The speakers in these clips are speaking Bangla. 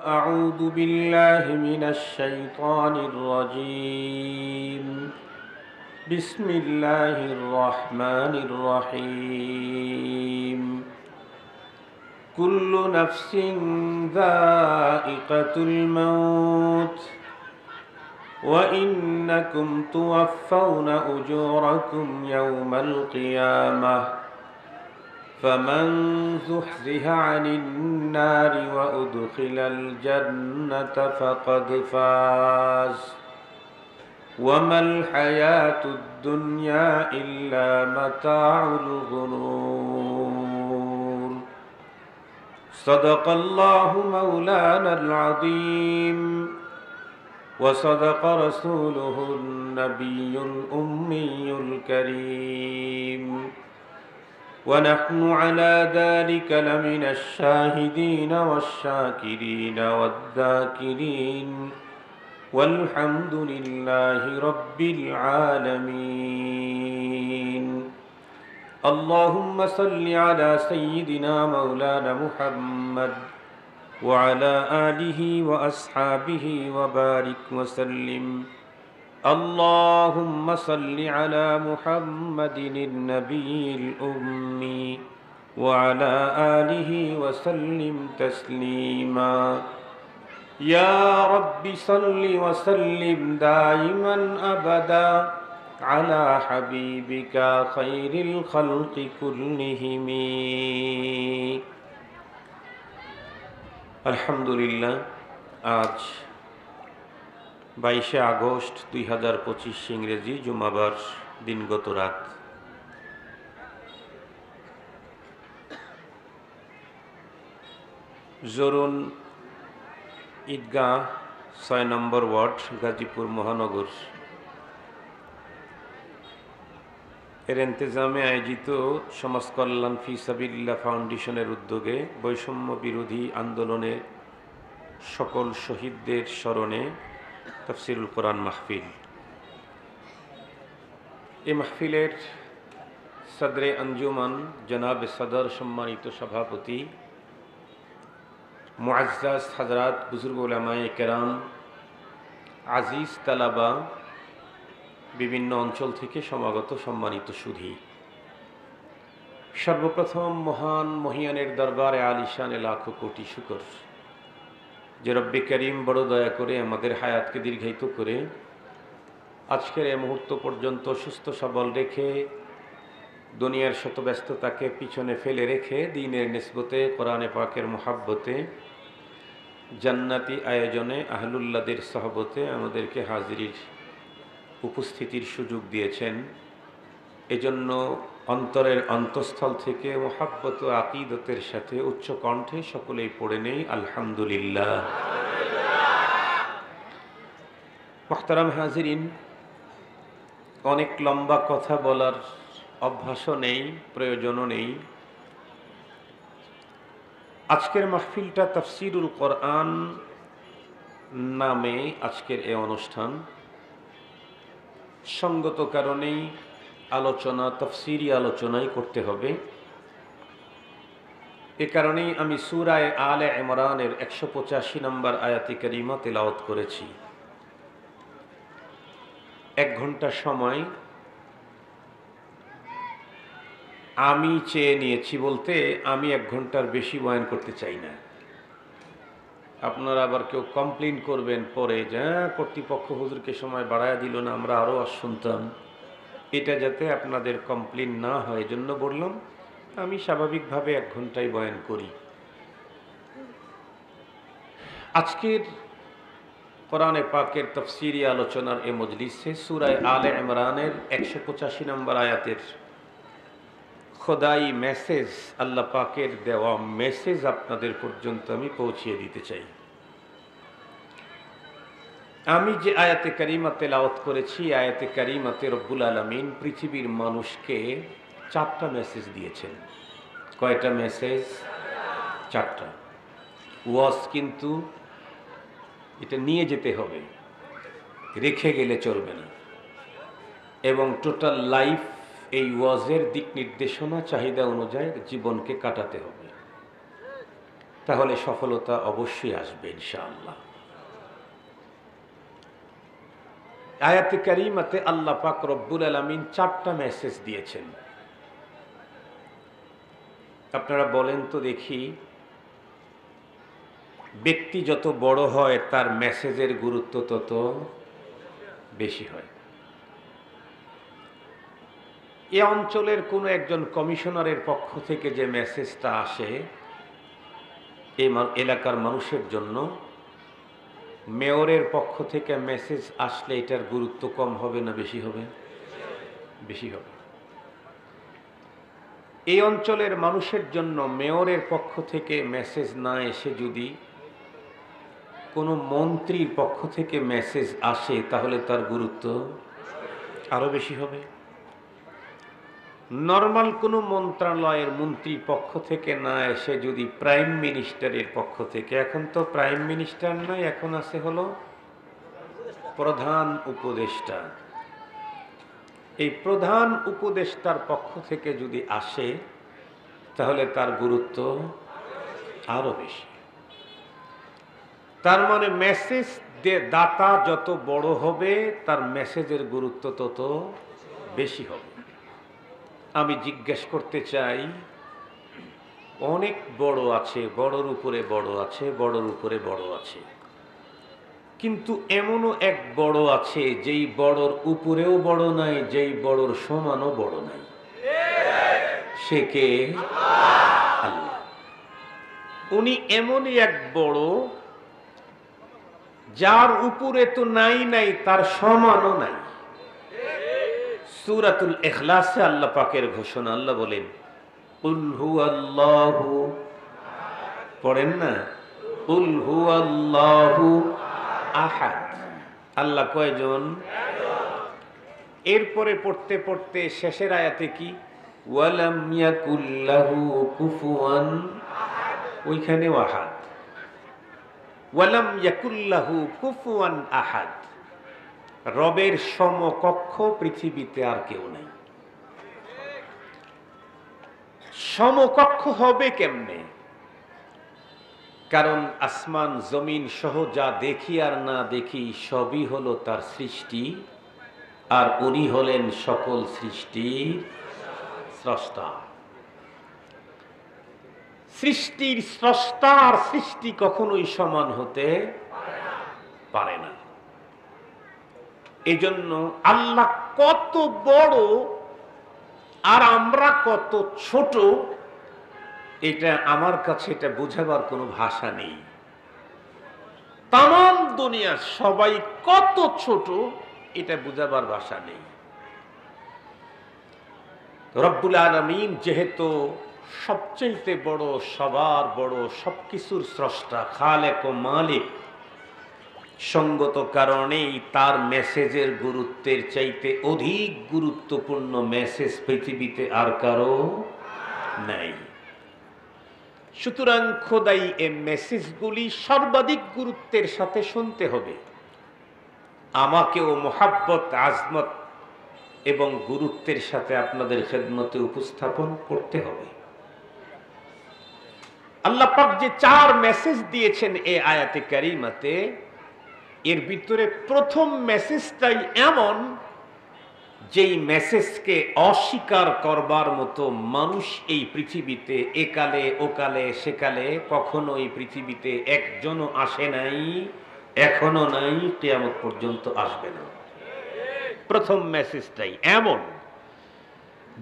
أعوذ بالله من الشيطان الرجيم. بسم الله الرحمن الرحيم. كل نفس ذائقة الموت وإنكم توفون أجوركم يوم القيامة فمن زحزح عن النار وأدخل الجنة فقد فاز وما الحياة الدنيا إلا متاع الغرور. صدق الله مولانا العظيم وصدق رسوله النبي الأمي الكريم ونحن على ذلك لمن الشاهدين والشاكرين والذاكرين والحمد لله رب العالمين. اللهم صل على سيدنا مولانا محمد وعلى آله وأصحابه وبارك وسلم. اللهم صل على محمد النبي الأمي وعلى آله وسلم تسليما. يا رب صل وسلم دائما أبدا على حبيبك خير الخلق كلهم. الحمد لله. আজ 22 আগস্ট 2025 ইংরেজি জুমাবার দিনগত রাত। জরুন ঈদগাহ 6 নম্বর ওয়ার্ড গাজীপুর মহানগর এর ইন্তেজামে আয়োজিত সমাজ কল্যাণ ফি সাবিলিল্লাহ ফাউন্ডেশনের উদ্যোগে বৈষম্য বিরোধী আন্দোলনে সকল শহীদদের স্মরণে তাফসিরুল কোরআন মাহফিল। এই মাহফিলের সদরে আঞ্জুমান জনাব সদর সম্মানিত সভাপতি মুআজ্জাজ হযরত বুজুর্গ উলামায়ে কেরাম, আজিজ তালাবা, বিভিন্ন অঞ্চল থেকে সমাগত সম্মানিত সুধী, সর্বপ্রথম মহান মহিয়ানের দরবারে আলিশানে লাখো কোটি শুকর যে রব্বে করিম বড় দয়া করে আমাদের হায়াতকে দীর্ঘায়িত করে আজকের এই মুহূর্ত পর্যন্ত সুস্থ সবল রেখে দুনিয়ার শত ব্যস্ততাকে পিছনে ফেলে রেখে দ্বীনের নিসবতে কোরআনে পাকের মুহাব্বতে জান্নাতি আয়োজনে আহলুল্লাহদের সহবতে আমাদেরকে হাজিরির উপস্থিতির সুযোগ দিয়েছেন। এজন্য অন্তরের অন্তঃস্থল থেকে মুহাব্বত ও আকীদতের সাথে উচ্চ কণ্ঠে সকলেই পড়ে নেই আলহামদুলিল্লাহ। মুহতারাম হাজিরিন, অনেক লম্বা কথা বলার অভ্যাসও নেই, প্রয়োজনও নেই। আজকের মাহফিলটা তাফসিরুল কোরআন নামে আজকের এই অনুষ্ঠান। সঙ্গত কারণেই আলোচনা তাফসিরি আলোচনাই করতে হবে। এ কারণেই আমি সূরা আলে ইমরানের 185 নম্বর আয়াতে কারিমা তেলাওয়াত করেছি। 1 ঘন্টা সময় আমি চেয়ে নিয়েছি, বলতে আমি 1 ঘন্টার বেশি বয়ান করতে চাই না। আপনারা আবার কেউ কমপ্লেইন করবেন পরে যে কর্তৃপক্ষ হুজুরকে সময় বাড়ায় দিল না, আমরা আরও শুনতাম। এটা যাতে আপনাদের কমপ্লেইন না হয় জন্য বললাম আমি স্বাভাবিকভাবে 1 ঘন্টায় বয়ান করি। আজকের কোরআনে পাকের তাফসিরি আলোচনার এই মজলিসে সূরা আলে ইমরানের 185 নম্বর আয়াতের খোদাই মেসেজ, আল্লাহ পাকের দেওয়া মেসেজ আপনাদের পর্যন্ত আমি পৌঁছিয়ে দিতে চাই। আমি যে আয়াতে কারিমা তেলাওয়াত করেছি, আয়াতে কারিমাতে রব্বুল আলামিন পৃথিবীর মানুষকে 4টা মেসেজ দিয়েছেন। কয়টা মেসেজ? 4টা। ওয়াজ কিন্তু এটা নিয়ে যেতে হবে, রেখে গেলে চলবে না, এবং টোটাল লাইফ এই ওয়াজের দিক নির্দেশনা চাহিদা অনুযায়ী জীবনকে কাটাতে হবে। তাহলে সফলতা অবশ্যই আসবে ইনশাআল্লাহ। আয়াতে কারিমাতে আল্লাহ পাক রব্বুল আলামিন 4টা মেসেজ দিয়েছেন। আপনারা বলেন তো দেখি, ব্যক্তি যত বড় হয় তার মেসেজের গুরুত্ব তত বেশি হয়। এ অঞ্চলের কোনো একজন কমিশনারের পক্ষ থেকে যে মেসেজটা আসে এই এলাকার মানুষের জন্য, মেয়রের পক্ষ থেকে মেসেজ আসলে এটার গুরুত্ব কম হবে না বেশি হবে? বেশি হবে। এই অঞ্চলের মানুষের জন্য মেয়রের পক্ষ থেকে মেসেজ না এসে যদি কোনো মন্ত্রীর পক্ষ থেকে মেসেজ আসে তাহলে তার গুরুত্ব আরো বেশি হবে। নর্মাল কোনো মন্ত্রণালয়ের মন্ত্রীর পক্ষ থেকে না এসে যদি প্রাইম মিনিস্টারের পক্ষ থেকে, এখন তো প্রাইম মিনিস্টার নয়, এখন আছে হলো প্রধান উপদেষ্টা, এই প্রধান উপদেষ্টার পক্ষ থেকে যদি আসে তাহলে তার গুরুত্ব আরো বেশি। তার মানে মেসেজ দাতা যত বড় হবে তার মেসেজের গুরুত্ব তত বেশি হবে। আমি জিজ্ঞেস করতে চাই, অনেক বড় আছে, বড়র উপরে বড় আছে, বড়র উপরে বড় আছে, কিন্তু এমনও এক বড় আছে যেই বড়র উপরেও বড় নাই, যেই বড়র সমানও বড় নাই। সে কে? আল্লাহ। উনি এমনই এক বড় যার উপরে তো নাই নাই, তার সমানও নাই। সূরাতুল ইখলাসে আল্লাহ পাকের ঘোষণা, আল্লাহ বলেন কুল হুয়াল্লাহু, পড়েন না, কুল হুয়াল্লাহু আহাদ। আল্লাহ কয়জন? এরপরে পড়তে পড়তে শেষের আয়াতে কি? ওয়ালাম ইয়াকুল লাহু কুফুয়ান, ওইখানেও আহাদ। ওয়ালাম ইয়াকুল লাহু কুফুয়ান আহাদ, রবের সমকক্ষ পৃথিবীতে আর কেউ নাই। সমকক্ষ হবে কেমনে? কারণ আসমান জমিন সহ যা দেখি আর না দেখি সবই হলো তার সৃষ্টি, আর উনি হলেন সকল সৃষ্টির স্রষ্টা। সৃষ্টির স্রষ্টা আর সৃষ্টি কখনোই সমান হতে পারে না। এজন্য আল্লাহ কত বড় আর আমরা কত ছোট, এটা আমার কাছে এটা বোঝাবার কোনো ভাষা নেই। তাম দুনিয়া সবাই কত ছোট, এটা বোঝাবার ভাষা নেই। রব্বুল আলামিন যেহেতু সবচেয়ে বড়, সবার বড়, সবকিছুর স্রষ্টা, খালেক ও মালিক, সঙ্গত কারণেই তার মেসেজের গুরুত্বের চাইতে অধিক গুরুত্বপূর্ণ মেসেজ পৃথিবীতে আর কারো নাই। সুতরাং খোদাই এই মেসেজগুলি সর্বাধিক গুরুত্বের সাথে শুনতে হবে। আমাকেও মোহাব্বত, আজমত এবং গুরুত্বের সাথে আপনাদের খেদমতে উপস্থাপন করতে হবে। আল্লাহ পাক যে 4 মেসেজ দিয়েছেন এই আয়াতে কারিমাতে, এর ভিতরে প্রথম মেসেজটাই এমন যেই মেসেজকে অস্বীকার করবার মতো মানুষ এই পৃথিবীতে একালে ওকালে সেকালে কখনো এই পৃথিবীতে একজনও আসে নাই, এখনো নাই, কিয়ামত পর্যন্ত আসবে না। প্রথম মেসেজটাই এমন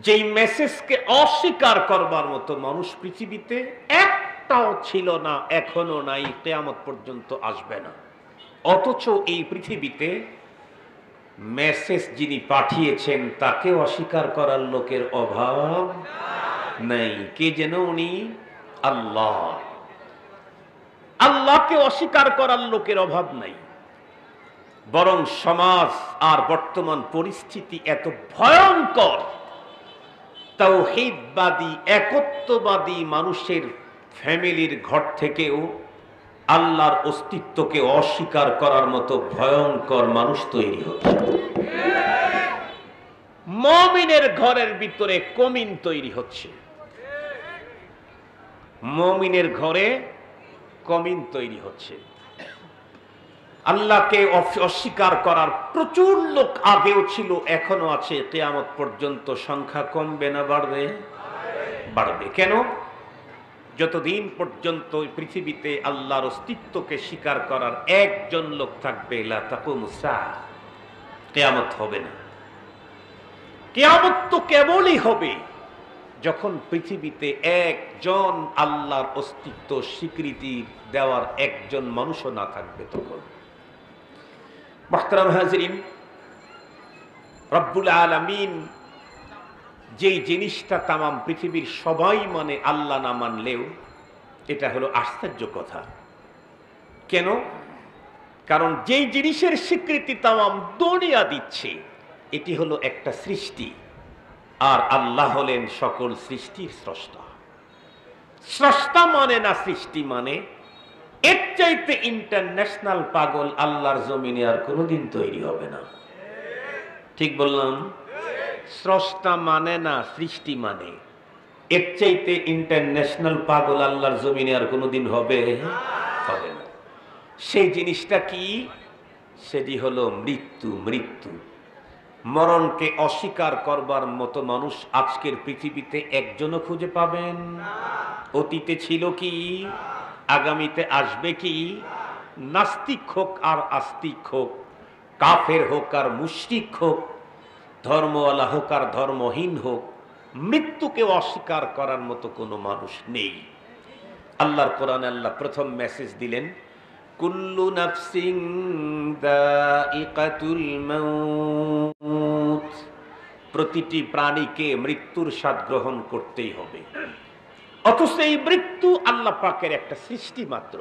যেই মেসেজকে অস্বীকার করবার মতো মানুষ পৃথিবীতে একটাও ছিল না, এখনো নাই, কিয়ামত পর্যন্ত আসবে না। অথচ এই পৃথিবীতে মেসেজ যিনি পাঠিয়েছেন তাকে অস্বীকার করার লোকের অভাব নাই। কে যেন উনি? আল্লাহ। আল্লাহকে অস্বীকার করার লোকের অভাব নাই। বরং সমাজ আর বর্তমান পরিস্থিতি এত ভয়ঙ্কর, তাওহীদবাদী একত্ববাদী মানুষের ফ্যামিলির ঘর থেকেও আল্লাহর অস্তিত্বকে অস্বীকার করার মতো ভয়ঙ্কর মানুষ তৈরি হচ্ছে। মুমিনের ঘরের ভিতরে কমিন তৈরি হচ্ছে। মুমিনের ঘরে কমিন তৈরি হচ্ছে। আল্লাহকে অস্বীকার করার প্রচুর লোক আগেও ছিল, এখনো আছে, কিয়ামত পর্যন্ত সংখ্যা কমবে না বাড়বে? বাড়বে। কেন? যতদিন পর্যন্ত পৃথিবীতে আল্লাহর অস্তিত্বকে স্বীকার করার একজন লোক থাকবে, লা তাকুমুস সাআহ, কিয়ামত হবে না। কিয়ামত তো কেবলই হবে যখন পৃথিবীতে একজন আল্লাহর অস্তিত্ব স্বীকৃতি দেওয়ার একজন মানুষও না থাকবে। তখন মুহতারাম হাজিরিন, রব্বুল আলামিন যেই জিনিসটা তামাম পৃথিবীর সবাই মানে, আল্লাহ না মানলেও এটা হলো আশ্চর্য কথা। কেন? কারণ যেই জিনিসের স্বীকৃতি তামাম দুনিয়া দিচ্ছে, এটি হলো একটা সৃষ্টি, আর আল্লাহ হলেন সকল সৃষ্টির স্রষ্টা। স্রষ্টা মানে না সৃষ্টি মানে, এর চাইতে ইন্টারন্যাশনাল পাগল আল্লাহর জমিনে আর কোনোদিন তৈরি হবে না। ঠিক বললাম? স্রষ্টা মানে না সৃষ্টি মানে, এর চাইতে ইন্টারন্যাশনাল পাগল আল্লাহর জমিনে আর কোনোদিন হবে হবে না। সেই জিনিসটা কি? সেটি হলো মৃত্যু। মৃত্যু, মরণকে অস্বীকার করবার মতো মানুষ আজকের পৃথিবীতে একজনও খুঁজে পাবেন? অতীতে ছিল কি? আগামীতে আসবে কি? নাস্তিক হোক আর আস্তিক হোক, কাফের হোক আর মুশরিক হোক, ধর্মওয়ালা হোক আর ধর্মহীন হোক, মৃত্যুকে অস্বীকার করার মতো কোনো মানুষ নেই। আল্লাহর কোরআনে আল্লাহ প্রথম মেসেজ দিলেন, কুল্লু নাফসিন যায়িকাতুল মাউত, প্রতিটি প্রাণীকে মৃত্যুর স্বাদ গ্রহণ করতেই হবে। অথচ এই মৃত্যু আল্লাহ পাকের একটা সৃষ্টি মাত্র।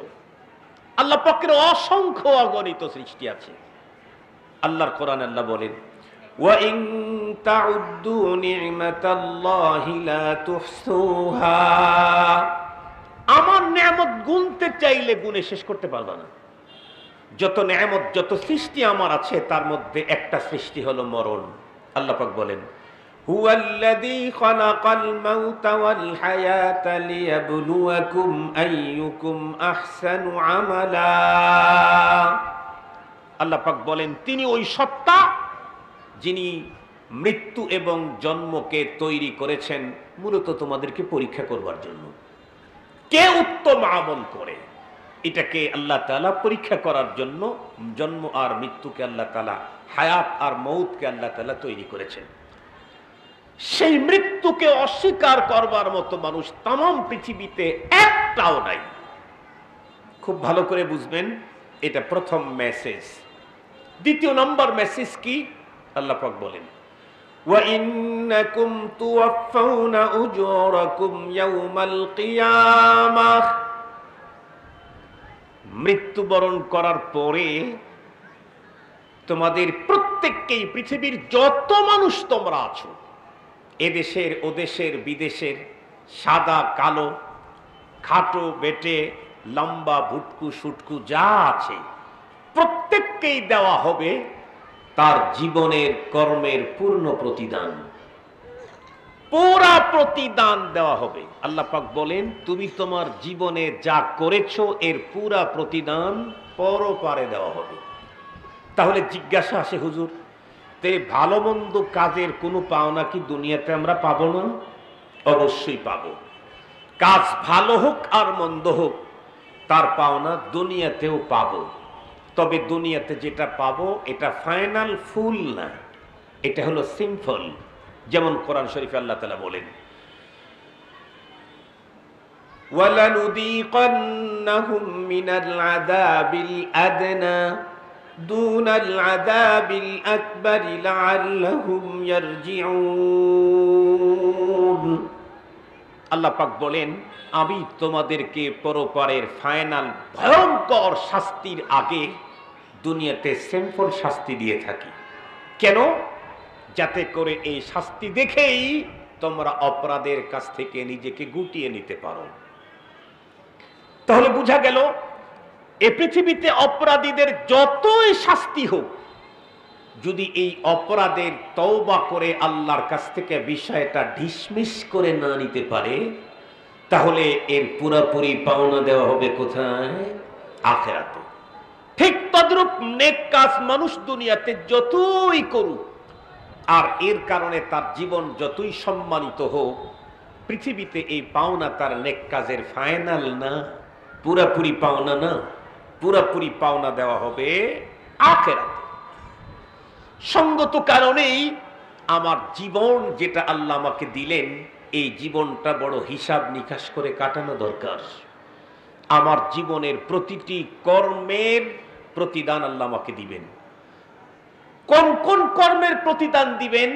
আল্লাহ পাকের অসংখ্য অগণিত সৃষ্টি আছে। আল্লাহর কোরআনে আল্লাহ বলেন, ওয়া ইন তাউদ্দু নি'মাতাল্লাহি লা তুহসুহা, আমার নেয়ামত গুনতে চাইলে গুনে শেষ করতে পারবে না। যত নেয়ামত, যত সৃষ্টি আমার আছে, তার মধ্যে একটা সৃষ্টি হলো মরণ। আল্লাহ পাক বলেন, হুয়াল্লাযী খালাকাল মাউতা ওয়াল হায়াতা লিয়াবলুয়াকুম আইয়ুকুম আহসানু আমালা। আল্লাহ পাক বলেন, তিনি ওই সত্তা যিনি মৃত্যু এবং জন্মকে তৈরি করেছেন মূলত তোমাদেরকে পরীক্ষা করবার জন্য। কে উত্তম আমল করে, এটাকে আল্লাহ তাআলা পরীক্ষা করার জন্য জন্ম আর মৃত্যুকে আল্লাহ তাআলা, হায়াত আর মৌতকে আল্লাহ তাআলা তৈরি করেছেন। সেই মৃত্যুকে অস্বীকার করবার মতো মানুষ তামাম পৃথিবীতে একটাও নাই। খুব ভালো করে বুঝবেন, এটা প্রথম মেসেজ। দ্বিতীয় নম্বর মেসেজ কি? আল্লাহ পাক বলেন, ওয়া ইন্নাকুম তুওয়াফাউনা উজুরাকুম ইয়াওমাল কিয়ামাহ, মৃত্যুবরণ করার পরে তোমাদের প্রত্যেককেই, পৃথিবীর যত মানুষ তোমরা আছো, এদেশের ওদেশের বিদেশের, সাদা কালো, খাটো বেটে, লম্বা ভুটকু সুটকু যা আছে, প্রত্যেককেই দেওয়া হবে তার জীবনের কর্মের পূর্ণ প্রতিদান। পুরা প্রতিদান দেওয়া হবে। আল্লাহ পাক বলেন, তুমি তোমার জীবনে যা করেছো এর পুরা প্রতিদান পরপারে দেওয়া হবে। তাহলে জিজ্ঞাসা আসে, হুজুর, তে ভালো মন্দ কাজের কোনো পাওনা কি দুনিয়াতে আমরা পাবো না? অবশ্যই পাবো। কাজ ভালো হোক আর মন্দ হোক, তার পাওনা দুনিয়াতেও পাবো। তবে দুনিয়াতে যেটা পাবো এটা ফাইনাল, ফুল না, এটা হলো সিম্পল। যেমন কোরআন শরীফে আল্লাহ তাআলা বলেন, ওয়ালানুযীকান্নাহুম মিনাল আযাবিল আদনা দুনাল আযাবিল আকবারি লাআল্লাহুম ইয়ারজিউন। আল্লাহ পাক বলেন, আমি তোমাদেরকে পরপারের ফাইনাল ভয়ঙ্কর শাস্তির আগে দুনিয়াতে সিম্পল শাস্তি দিয়ে থাকি। কেন? যাতে করে এই শাস্তি দেখেই তোমরা অপরাধের কাছ থেকে নিজেকে গুটিয়ে নিতে পারো। তাহলে বোঝা গেল, এই পৃথিবীতে অপরাধীদের যতই শাস্তি হোক, যদি এই অপরাধের তওবা করে আল্লাহর কাছ থেকে বিষয়টা ডিসমিস করে না নিতে পারে, তাহলে এর পুরোপুরি পাওনা দেওয়া হবে কোথায়? আখিরাতে। ঠিক তদ্রূপ নেক কাজ মানুষ দুনিয়াতে যতই করুক আর এর কারণে তার জীবন যতই সম্মানিত হোক, পৃথিবীতে এই পাওনা তার নেক কাজের ফাইনাল না, পুরোপুরি পাওনা না। পুরোপুরি পাওনা দেওয়া হবে আখিরাতে। সঙ্গত কারণেই আমার জীবন যেটা আল্লাহ আমাকে দিলেন, এই জীবনটা বড় হিসাব নিকাশ করে কাটানো দরকার। আমার জীবনের প্রতিটি কর্মের প্রতিদান আল্লাহ আমাকে দিবেন। কোন কোন কর্মের প্রতিদান দিবেন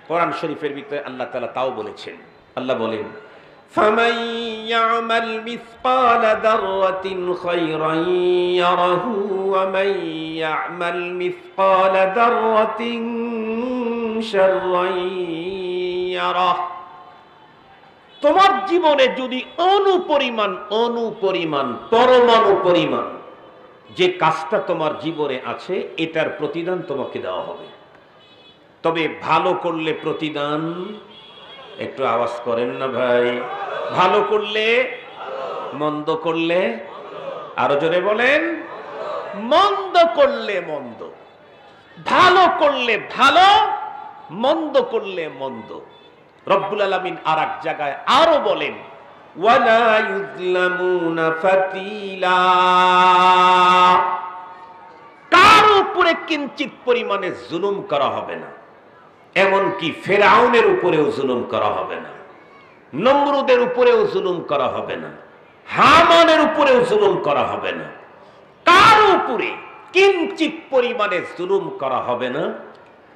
কোরআন শরীফের ভিতরে আল্লাহ তাআলা তাও বলেছেন। আল্লাহ বলেন, فَمَن يَعْمَلْ مِثْقَالَ ذَرَّةٍ خَيْرًا يَرَهُ وَمَن يَعْمَلْ مِثْقَالَ ذَرَّةٍ شَرًّا يَرَهُ। তোমার জীবনে যদি অনুপরিমাণ পরমাণু পরিমাণ যে কাজটা তোমার জীবনে আছে, এটার প্রতিদান তোমাকে দেওয়া হবে। তবে ভালো করলে প্রতিদান, একটু আওয়াজ করেন না ভাই, ভালো করলে, মন্দ করলে, আরো জোরে বলেন, মন্দ করলে মন্দ, ভালো করলে ভালো, মন্দ করলে মন্দ। রব্বুল আলামিন আর এক জায়গায় আরো বলেন, ওয়ালা ইউযলামুনা ফাতিলা, কার উপরে কিঞ্চিত পরিমাণে জুলুম করা হবে না। এমনকি ফেরাউনের উপরেও জুলুম করা হবে না, নমরুদের উপরেও জুলুম করা হবে না, হামানের উপরেও জুলুম করা হবে না। কার উপরে কিঞ্চিত পরিমাণে জুলুম করা হবে না।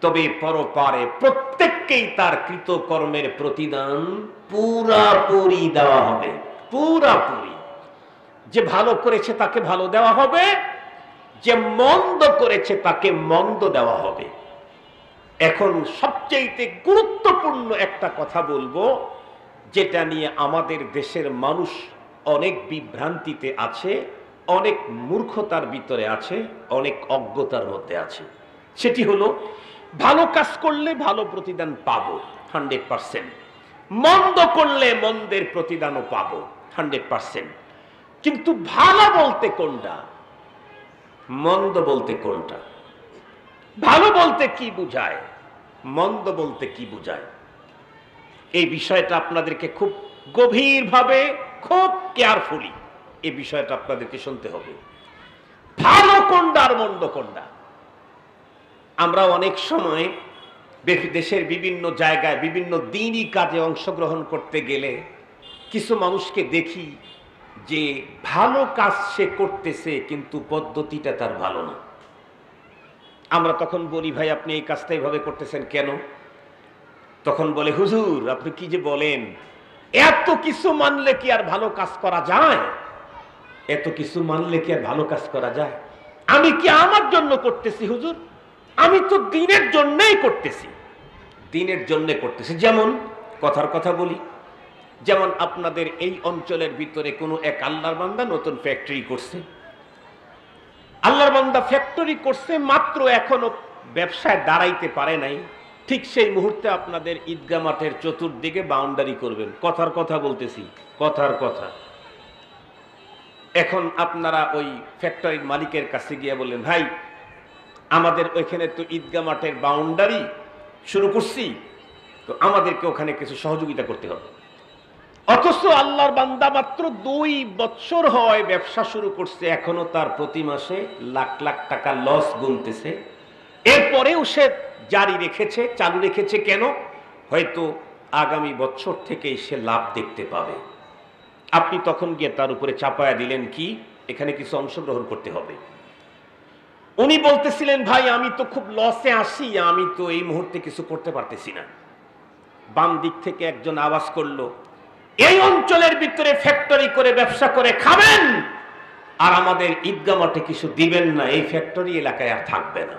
তবে পরপারে প্রত্যেককেই তার কৃতকর্মের প্রতিদান পুরাপুরি দেওয়া হবে। পুরাপুরি। যে ভালো করেছে তাকে ভালো দেওয়া হবে, যে মন্দ করেছে তাকে মন্দ দেওয়া হবে। এখন সবচেয়ে গুরুত্বপূর্ণ একটা কথা বলবো, যেটা নিয়ে আমাদের দেশের মানুষ অনেক বিভ্রান্তিতে আছে, অনেক মূর্খতার ভিতরে আছে, অনেক অজ্ঞতার মধ্যে আছে। সেটি হলো, ভালো কাজ করলে ভালো প্রতিদান পাবো 100%, মন্দ করলে মন্দের প্রতিদানও পাবো 100%। কিন্তু ভালো বলতে কোনটা, মন্দ বলতে কোনটা? ভালো বলতে কি বুঝায়, মন্দ বলতে কি বুঝায়? এই বিষয়টা আপনাদেরকে খুব গভীরভাবে, খুব কেয়ারফুলি এই বিষয়টা আপনাদেরকে শুনতে হবে। ভালো কোনটা আর মন্দ কোনটা? আমরা অনেক সময় দেশের বিভিন্ন জায়গায় বিভিন্ন দিনই কাজে অংশগ্রহণ করতে গেলে কিছু মানুষকে দেখি যে ভালো কাজ সে করতেছে কিন্তু পদ্ধতিটা তার ভালো না। আমরা তখন বলি, ভাই আপনি এই কাজটা এইভাবে করতেছেন কেন? তখন বলে, হুজুর আপনি কি যে বলেন, এত কিছু মানলে কি আর ভালো কাজ করা যায়? এত কিছু মানলে কি আর ভালো কাজ করা যায়? আমি কি আমার জন্য করতেছি হুজুর? আমি তো দিনের জন্যই করতেছি, দিনের জন্য করতেছি। যেমন কথার কথা বলি, যেমন আপনাদের এই অঞ্চলের ভিতরে কোনো এক আল্লাহর বান্দা নতুন ফ্যাক্টরি করছে। আল্লাহর বান্দা ফ্যাক্টরি করছে মাত্র, এখনো ব্যবসায় দাঁড়াইতে পারে নাই। ঠিক সেই মুহূর্তে আপনাদের ঈদগাহ মাঠের চতুর্দিকে বাউন্ডারি করবেন। কথার কথা বলতেছি, কথার কথা। এখন আপনারা ওই ফ্যাক্টরির মালিকের কাছে গিয়ে বললেন, ভাই আমাদের ওইখানে তো ঈদগাহ মাঠের বাউন্ডারি শুরু করছি, তো আমাদেরকে ওখানে কিছু সহযোগিতা করতে হবে। অথচ আল্লাহর বান্দা মাত্র 2 বছর হয় ব্যবসা শুরু করছে, এখনো তার প্রতি মাসে লাখ লাখ টাকা লস গুনতেছে। এরপরেও সে জারি রেখেছে, চালু রেখেছে কেন? হয়তো আগামী বছর থেকেই সে লাভ দেখতে পাবে। আপনি তখন গিয়ে তার উপরে চাপায়া দিলেন কি, এখানে কিছু অংশগ্রহণ করতে হবে। উনি বলতেছিলেন, ভাই আমি তো খুব লসে আসি, আমি তো এই মুহূর্তে কিছু করতে পারতেছি না। বাম দিক থেকে একজন আওয়াজ করলো, এই অঞ্চলের ভিতরে ফ্যাক্টরি করে ব্যবসা করে খাবেন আর আমাদের ঈদগাহ মাঠে কিছু দিবেন না, এই ফ্যাক্টরি এলাকায় আর থাকবে না।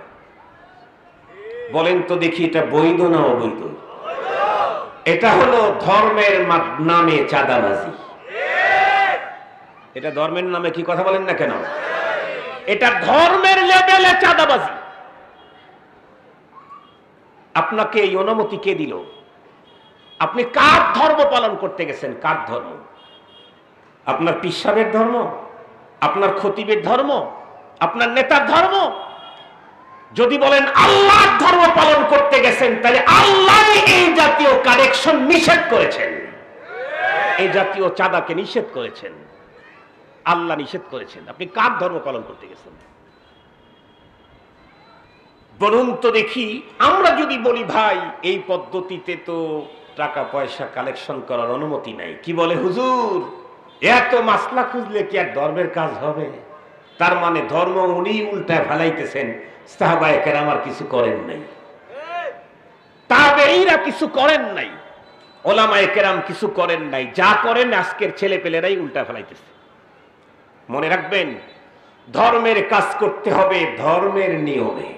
বলেন তো দেখি, এটা বৈধ না অবৈধ? এটা হলো ধর্মের নামে চাঁদাবাজি। এটা ধর্মের নামে, কি কথা বলেন না কেন? এটা ধর্মের লেভেলে চাঁদাবাজি। আপনাকে এই অনুমতি কে দিল? আপনি কার ধর্ম পালন করতে গেছেন? কার ধর্ম? আপনার পিসাবের ধর্ম, আপনার খতিবের ধর্ম, আপনার নেতার ধর্ম? যদি বলেন আল্লাহর ধর্ম পালন করতে গেছেন, তাহলে আল্লাহ এই জাতীয় কালেকশন নিষেধ করেছেন, এই জাতীয় চাঁদাকে নিষেধ করেছেন, আল্লাহ নিষেধ করেছেন। আপনি কার ধর্ম পালন করতে গেছেন? বলুন তো দেখি। আমরা যদি বলি ভাই এই পদ্ধতিতে তো টাকা পয়সা কালেকশন করার অনুমতি নাই, কি বলে হুজুর এত মাসলা খুঁজলে কি আর ধর্মের কাজ হবে? তার মানে ধর্ম উনি উল্টায় ফেলাইতেছেন, সাহাবায়ে কেরাম আর কিছু করেন নাই, তাবেঈরা কিছু করেন নাই, ওলামায়ে কেরাম কিছু করেন নাই, যা করেন আজকের ছেলে পেলেরাই উল্টা ফেলাইতেছে। মনে রাখবেন, ধর্মের কাজ করতে হবে ধর্মের নিয়মে।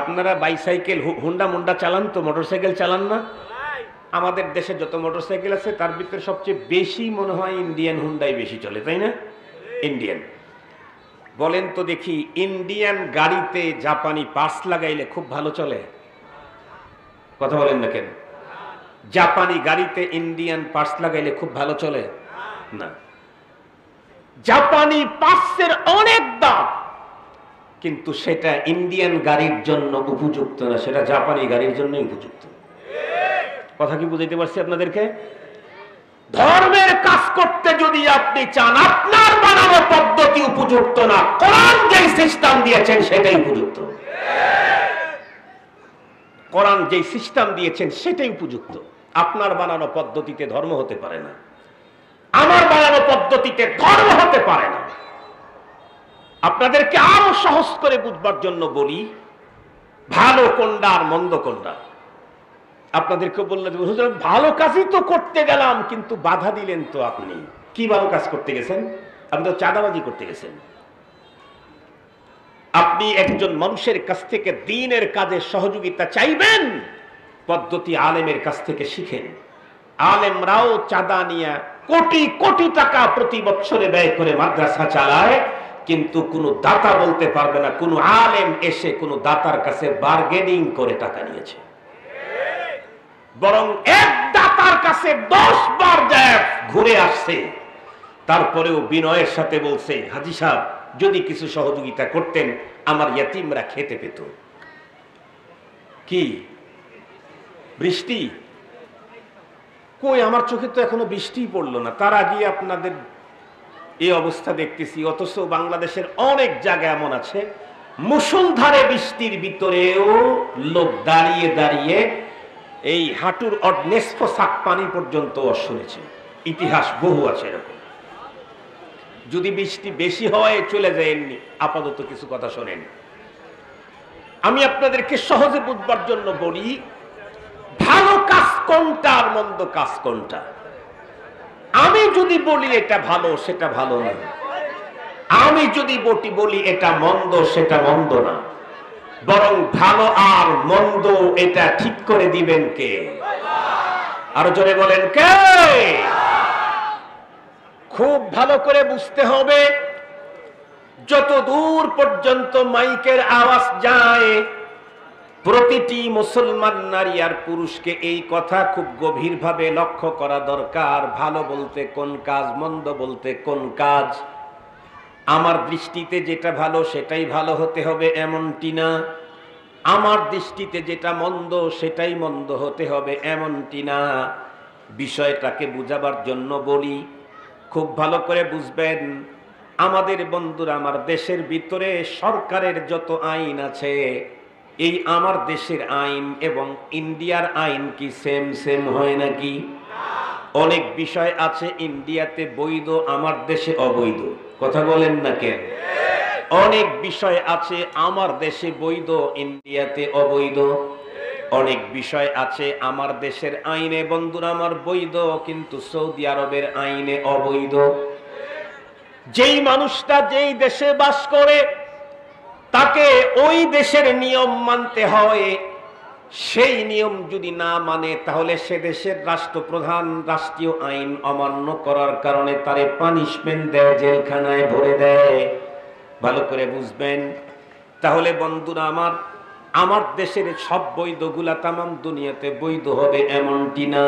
আপনারা বাইসাইকেল হুন্ডা মুন্ডা চালান তো, মোটরসাইকেল চালান না? আমাদের দেশে যত মোটরসাইকেল আছে তার ভিতরে সবচেয়ে বেশি মনে হয় ইন্ডিয়ান হুন্ডাই বেশি চলে, তাই না? ইন্ডিয়ান। বলেন তো দেখি, ইন্ডিয়ান গাড়িতে জাপানি পার্টস লাগাইলে খুব ভালো চলে? কথা বলেন না কেন? জাপানি গাড়িতে ইন্ডিয়ান পার্টস লাগাইলে খুব ভালো চলে না। জাপানি পার্টসের অনেক দাম, কিন্তু সেটা ইন্ডিয়ান গাড়ির জন্য উপযুক্ত না, সেটা জাপানি গাড়ির জন্য উপযুক্ত। কথা কি বুঝাইতে পারছি আপনাদেরকে? ধর্মের কাজ করতে যদি আপনি চান, আপনার বানানো পদ্ধতি উপযুক্ত না, কোরআন যে সিস্টেম দিয়েছেন সেটাই উপযুক্ত। কোরআন যে সিস্টেম দিয়েছেন সেটাই উপযুক্ত। আপনার বানানো পদ্ধতিতে ধর্ম হতে পারে না, আমার বানানো পদ্ধতিতে ধর্ম হতে পারে না। আপনাদেরকে আরো সহজ করে বুঝবার জন্য বলি, ভালো কোনটা আর মন্দ কোনটা। আপনাদেরকে বললেন হুজুর ভালো কাজই তো করতে গেলাম, কিন্তু বাধা দিলেন তো আপনি। কি ভালো কাজ করতে গেছেন? আপনি তো চাঁদাবাজি করতে গেছেন। আপনি একজন মানুষের কাছ থেকে দ্বীনের কাজে সহযোগিতা চাইবেন, পদ্ধতি আলেমের কাছ থেকে শিখেন। আলেমরাও চাঁদা নিয়ে কোটি কোটি টাকা প্রতি বছরে ব্যয় করে মাদ্রাসা চালায়, কিন্তু কোনো দাতা বলতে পারবে না কোনো আলেম এসে কোনো দাতার কাছে বার্গেনিং করে টাকা নিয়েছে। বরং এক দাতার কাছে 10 বার যায় ঘুরে আসছে, তারপরেও বিনয়ের সাথে বলছে, হাজী সাহেব যদি কিছু সহযোগিতা করতেন আমার ইয়াতিমরা খেতে পেত। কি বৃষ্টি কই? আমার চোখে তো এখনো বৃষ্টি পড়লো না, তার আগে আপনাদের এই অবস্থা দেখতেছি। অথচ বাংলাদেশের অনেক জায়গা এমন আছে মুষলধারে বৃষ্টির ভিতরেও লোক দাঁড়িয়ে দাঁড়িয়ে এই হাঁটুর নেসফ সাক পানি পর্যন্ত শুনেছে। ইতিহাস বহু আছে এরকম। যদি বৃষ্টি বেশি হয় চলে যায়নি, আপাতত কিছু কথা শোনেন। আমি আপনাদেরকে সহজে বুঝবার জন্য বলি, ভালো কাজ কোনটা আর মন্দ কাজ কোনটা। আমি যদি বলি এটা ভালো সেটা ভালো না, আমি যদি বলি এটা মন্দ সেটা মন্দ না, বরং ভালো আর মন্দ এটা ঠিক করে দিবেন কে? আরো জোরে বলেন কে? খুব ভালো করে বুঝতে হবে, যত দূর পর্যন্ত মাইকের আওয়াজ যায় প্রতিটি মুসলমান নারী আর পুরুষকে এই কথা খুব গভীরভাবে লক্ষ্য করা দরকার। ভালো বলতে কোন কাজ, মন্দ বলতে কোন কাজ। আমার দৃষ্টিতে যেটা ভালো সেটাই ভালো হতে হবে এমনটি না, আমার দৃষ্টিতে যেটা মন্দ সেটাই মন্দ হতে হবে এমনটি না। বিষয়টাকে বুঝাবার জন্য বলি, খুব ভালো করে বুঝবেন। আমাদের বন্ধুরা, আমার দেশের ভিতরে সরকারের যত আইন আছে, এই আমার দেশের আইন এবং ইন্ডিয়ার আইন কি সেম সেম হয় নাকি? অনেক বিষয় আছে ইন্ডিয়াতে বৈধ, আমার দেশে অবৈধ। কথা বলেন না কেন? অনেক বিষয় আছে আমার দেশে বৈধ, ইন্ডিয়াতে অবৈধ। অনেক বিষয় আছে আমার দেশের আইনে বন্ধুরা আমার বৈধ, কিন্তু সৌদি আরবের আইনে অবৈধ। যেই মানুষটা যেই দেশে বাস করে তাকে ওই দেশের নিয়ম মানতে হয়। সেই নিয়ম যদি না মানে, তাহলে সে দেশের রাষ্ট্রপ্রধান রাষ্ট্রীয় আইন অমান্য করার কারণে তারে পানিশমেন্ট দেয়, জেলখানায় ভরে দেয়। ভালো করে বুঝবেন। তাহলে বন্ধুরা আমার দেশের সব বৈধগুলা তামাম দুনিয়াতে বৈধ হবে এমনটি না।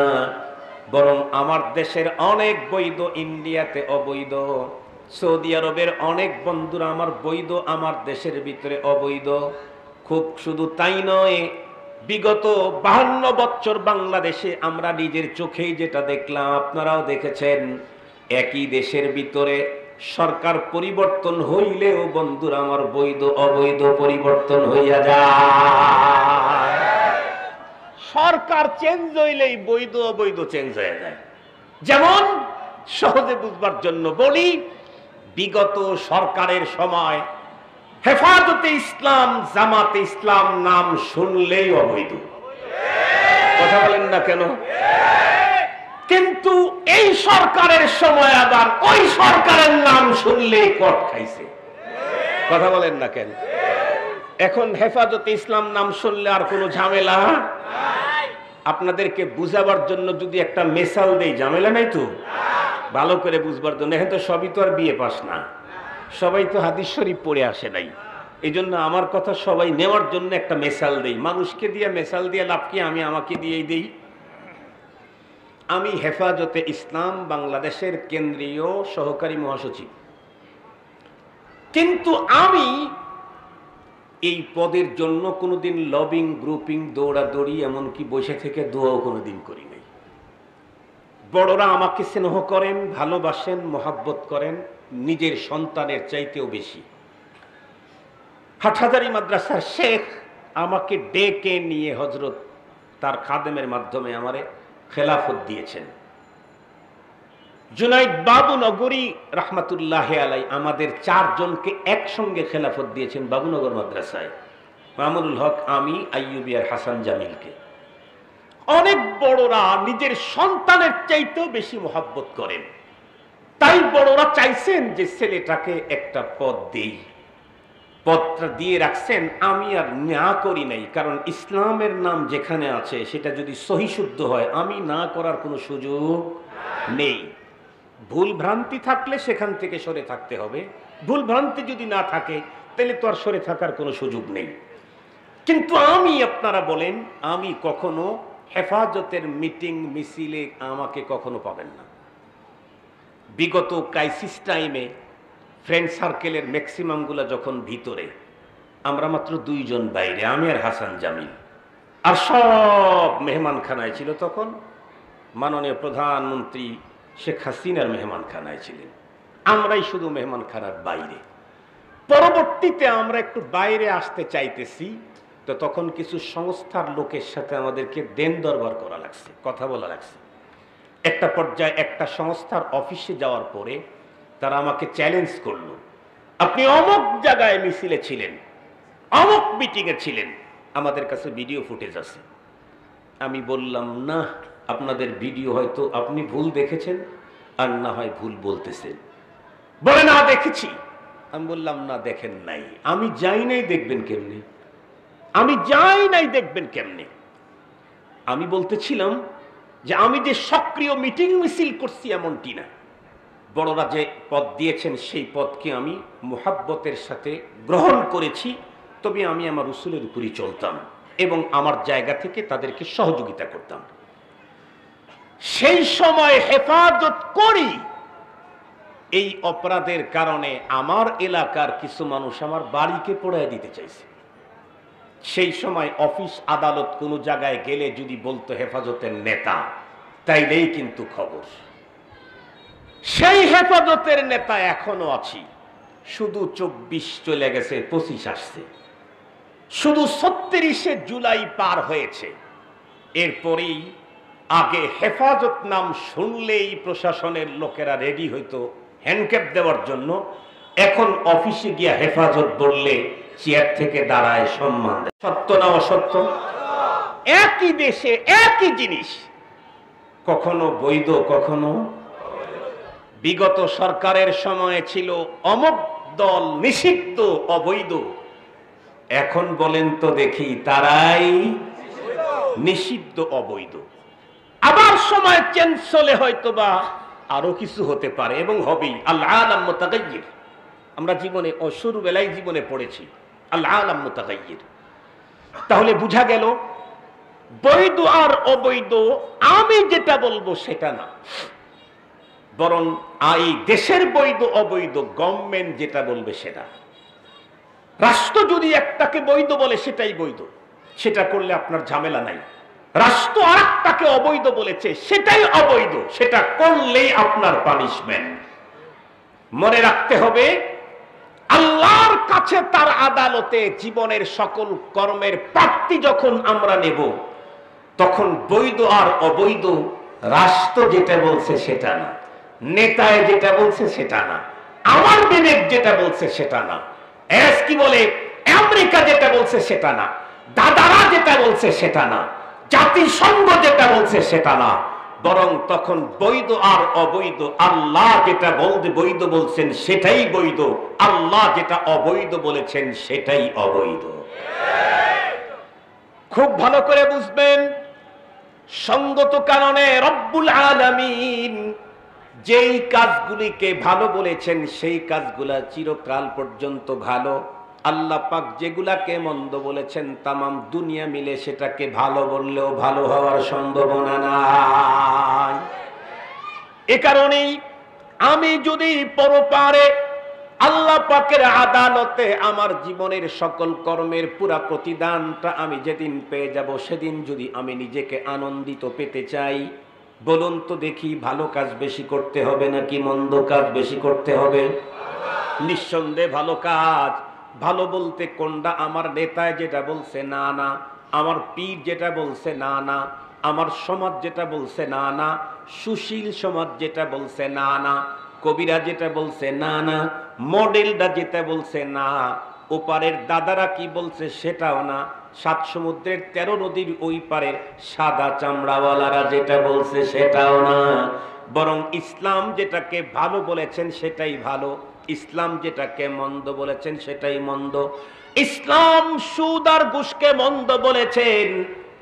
বরং আমার দেশের অনেক বৈধ ইন্ডিয়াতে অবৈধ, সৌদি আরবের অনেক বন্ধুরা আমার বৈধ, আমার দেশের ভিতরে অবৈধ। খুব শুধু তাই নয়, বিগত 52 বছর বাংলাদেশে আমরা নিজের চোখেই যেটা দেখলাম, আপনারাও দেখেছেন, একই দেশের ভিতরে সরকার পরিবর্তন হইলেও বন্ধুরা আমার বৈধ অবৈধ পরিবর্তন হইয়া যায়। সরকার চেঞ্জ হইলেই বৈধ অবৈধ চেঞ্জ হয়ে যায়। যেমন সহজে বুঝবার জন্য বলি, বিগত সরকারের সময় হেফাজতে ইসলাম, জামাতে ইসলাম নাম শুনলেই অবৈধ। কথা বলেন না কেন? কিন্তু এই সরকারের সময় আবার ওই সরকারের নাম শুনলেই কট খাইছে। কথা বলেন না কেন? এখন হেফাজতে ইসলাম নাম শুনলে আর কোনো ঝামেলা। আপনাদেরকে বুঝাবার জন্য যদি একটা মেসাল দেই, ঝামেলা নাই তো, ভালো করে বুঝবার জন্য। এখন তো সবই তো আর বিয়ে পাস না, সবাই তো হাদিস শরীফ পড়ে আসে নাই। এই জন্য আমার কথা সবাই নেওয়ার জন্য একটা মেসাল দেই। মানুষকে দিয়ে মেসাল দিয়ে লাভ কি? আমি আমাকে দিয়েই দেই। আমি হেফাজতে ইসলাম বাংলাদেশের কেন্দ্রীয় সহকারী মহাসচিব, কিন্তু আমি এই পদের জন্য কোনোদিন লবিং, গ্রুপিং, দৌড়াদৌড়ি, এমনকি বসে থেকে দোয়াও কোনোদিন করি নাই। বড়রা আমাকে স্নেহ করেন, ভালোবাসেন, মহাব্বত করেন নিজের সন্তানের চাইতেও বেশি। হাটহাজারী মাদ্রাসার শেখ আমাকে ডেকে নিয়ে হযরত তার খাদেমের মাধ্যমে আমারে খেলাফত দিয়েছেন। জুনাইদ বাবুনগরী রহমাতুল্লাহ আলাই আমাদের 4 জনকে একসঙ্গে খেলাফত দিয়েছেন বাবুনগর মাদ্রাসায়। মামুনুল হক, আমি, আইয়ুবী আর হাসান জামিলকে। অনেক বড়রা নিজের সন্তানের চাইতেও বেশি মহব্বত করেন, তাই বড়রা চাইছেন যে ছেলেটাকে একটা পদ দেই। পদটা দিয়ে রাখছেন, আমি আর না করি নাই, কারণ ইসলামের নাম যেখানে আছে সেটা যদি সহি শুদ্ধ হয়, আমি না করার কোনো সুযোগ নেই। ভুল ভ্রান্তি থাকলে সেখান থেকে সরে থাকতে হবে, ভুল ভ্রান্তি যদি না থাকে তাহলে তো আর সরে থাকার কোনো সুযোগ নেই। কিন্তু আমি, আপনারা বলেন, আমি কখনো হেফাজতের মিটিং মিছিলে আমাকে কখনো পাবেন না। বিগত ক্রাইসিস টাইমে ফ্রেন্ড সার্কেলের ম্যাক্সিমামগুলো যখন ভিতরে, আমরা মাত্র 2 জন বাইরে, আমি আর হাসান জামিল, আর সব মেহমানখানায় ছিল। তখন মাননীয় প্রধানমন্ত্রী শেখ হাসিনার মেহমানখানায় ছিলেন, আমরাই শুধু মেহমানখানার বাইরে। পরবর্তীতে আমরা একটু বাইরে আসতে চাইতেছি, তো তখন কিছু সংস্থার লোকের সাথে আমাদেরকে দেন দরবার করা লাগছে, কথা বলা লাগছে। একটা পর্যায়ে একটা সংস্থার অফিসে যাওয়ার পরে তারা আমাকে চ্যালেঞ্জ করলো, আপনি অমুক জায়গায় মিছিলে ছিলেন, অমুক মিটিংয়ে ছিলেন, আমাদের কাছে ভিডিও ফুটেজ আছে। আমি বললাম, না, আপনাদের ভিডিও হয়তো আপনি ভুল দেখেছেন, আর না হয় ভুল বলতেছেন। বলে, না দেখেছি। আমি বললাম, না দেখেন নাই। আমি যাই নাই, দেখবেন কেমনে? আমি যাই নাই, দেখবেন কেমনে? আমি বলতেছিলাম যে আমি যে সক্রিয় মিটিং মিছিল করছি এমনটি না। বড়রা যে পদ দিয়েছেন সেই পদকে আমি মুহাব্বতের সাথে গ্রহণ করেছি, তবে আমি আমার উসুলের উপরই চলতাম এবং আমার জায়গা থেকে তাদেরকে সহযোগিতা করতাম। সেই সময় হেফাজত করি, এই অপরাধের কারণে আমার এলাকার কিছু মানুষ আমার বাড়িকে পোড়ায় দিতে চাইছে। সেই সময় অফিস আদালত কোনো জায়গায় গেলে যদি বলতো হেফাজতের নেতা, তাইলেই কিন্তু খবর। সেই হেফাজতের নেতা এখনো আছি, শুধু 24 চলে গেছে, 25 আসছে, শুধু 36শে জুলাই পার হয়েছে। এরপরেই আগে হেফাজত নাম শুনলেই প্রশাসনের লোকেরা রেডি হইতো হ্যান্ডক্যাপ দেওয়ার জন্য, এখন অফিসে গিয়া হেফাজত বললে চেয়ার থেকে দাঁড়ায় সম্মান দেয়। সত্য না অসত্য? একই দেশে একই জিনিস, কখনো বৈধ কখনো। বিগত সরকারের সময়ে ছিল অমুক দল নিষিদ্ধ, অবৈধ। এখন বলেন তো দেখি, তারাই নিষিদ্ধ, অবৈধ। আবার সময় চেঞ্জ হলে হয়তো বা আরো কিছু হতে পারে এবং হবেই। আল আলাম মুতাগায়্যির, আমরা জীবনে শুরুবেলায় জীবনে পড়েছি, আল আলাম মুতাগায়্যির। তাহলে বুঝা গেল বৈধ আর অবৈধ আমি যেটা বলবো সেটা না, বরং এই দেশের বৈধ অবৈধ গভর্নমেন্ট যেটা বলবে সেটা। রাষ্ট্র যদি একটাকে বৈধ বলে সেটাই বৈধ, সেটা করলে আপনার ঝামেলা নাই। রাষ্ট্র আর একটাকে অবৈধ বলেছে সেটাই অবৈধ, সেটা করলেই আপনার পানিশমেন্ট। মনে রাখতে হবে, আল্লাহর কাছে তার আদালতে জীবনের সকল কর্মের প্রাপ্তি যখন আমরা নেব, তখন বৈধ আর অবৈধ রাষ্ট্র যেটা বলছে সেটা না, নেতায় যেটা বলছে সেটা না, আমার বিবেক যেটা বলছে সেটা না, কি বলে আমেরিকা যেটা বলছে সেটা না, দাদারা যেটা বলছে সেটা না, জাতিসংঘ যেটা বলছে সেটা না, বরং তখন বৈধ আর অবৈধ আল্লাহ যেটা বৈধ বলছেন সেটাই বৈধ, আল্লাহ যেটা অবৈধ বলেছেন সেটাই অবৈধ। খুব ভালো করে বুঝবেন, সঙ্গত কারণে রব্বুল আলামিন যেই কাজগুলিকে ভালো বলেছেন সেই কাজগুলা চিরকাল পর্যন্ত ভালো, আল্লাহ পাক যেগুলাকে মন্দ বলেছেন তামাম দুনিয়া মিলে সেটাকে ভালো বললেও ভালো হওয়ার সম্ভাবনা নাই। এ কারণেই আমি যদি পরপারে আল্লাহ পাকের আদালতে আমার জীবনের সকল কর্মের পুরা প্রতিদানটা আমি যেদিন পেয়ে যাব, সেদিন যদি আমি নিজেকে আনন্দিত পেতে চাই, বলুন তো দেখি, ভালো কাজ বেশি করতে হবে নাকি মন্দ কাজ বেশি করতে হবে? নিঃসন্দেহে ভালো কাজ। ভালো বলতে কোনটা? আমার নেতায় যেটা বলছে না না, আমার পীর যেটা বলছে না না, আমার সমাজ যেটা বলছে না না, সুশীল সমাজ যেটা বলছে না না, কবিরা যেটা বলছে না না, মডেলটা যেটা বলছে না, ওপারের দাদারা কি বলছে সেটাও না, 7 সমুদ্রের 13 নদীর ওই পারের সাদা চামড়াওয়ালারা যেটা বলছে সেটাও না, বরং ইসলাম যেটাকে ভালো বলেছেন সেটাই ভালো, ইসলাম যেটাকে মন্দ বলেছেন সেটাই মন্দ। ইসলাম সুদ আর ঘুষকে মন্দ বলেছেন,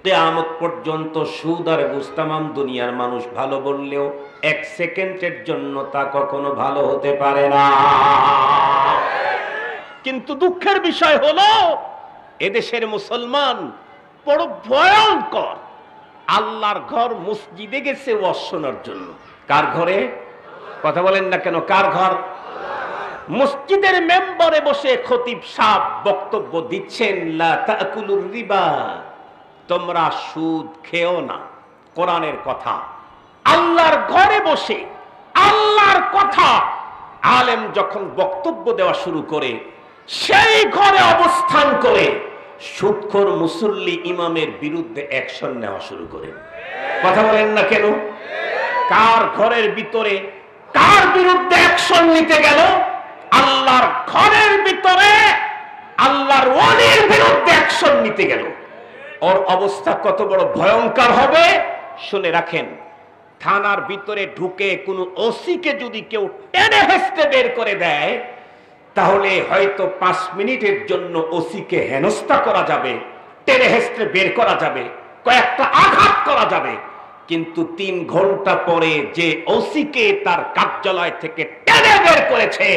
কিয়ামত পর্যন্ত সুদ আর ঘুষ তামাম দুনিয়ার মানুষ ভালো বললেও 1 সেকেন্ডের জন্য তা কখনো ভালো হতে পারে না। কিন্তু দুঃখের বিষয় হলো, এদেশের মুসলমান বড় ভয়ঙ্কর। আল্লাহর ঘর মসজিদে গেছে ওয়াজ শোনার জন্য। কার ঘরে? কথা বলেন না কেন? কার ঘর? মসজিদের মেম্বারে বসে খতিব সাহেব বক্তব্য দিচ্ছেন, লা তাকুলুর রিবা, তোমরা সুদ খেও না, কোরআনের কথা। আল্লাহর ঘরে বসে আল্লাহর কথা আলেম যখন বক্তব্য দেওয়া শুরু করে, সেই ঘরে অবস্থান করে সুদখোর মুসল্লি ইমামের বিরুদ্ধে অ্যাকশন নেওয়া শুরু করে। কথা বলেন না কেন? কার ঘরের ভিতরে কার বিরুদ্ধে অ্যাকশন নিতে গেল? আল্লাহর ঘরের ভিতরে আল্লাহর ওয়ালির বিরুদ্ধে অ্যাকশন নিতে গেল। ওর অবস্থা কত বড় ভয়ঙ্কর হবে শুনে রাখেন। থানার ভিতরে ঢুকে কোনো ওসিকে যদি কেউ টেনে হেঁচড়ে বের করে দেয়, তাহলে হয়তো 5 মিনিটের জন্য ওসিকে হেনস্থা করা যাবে, টেনে হেঁচড়ে বের করা যাবে, কয়েকটা আঘাত করা যাবে, কিন্তু 3 ঘন্টা পরে যে ওসিকে তার কার্যালয় থেকে টেনে বের করেছে,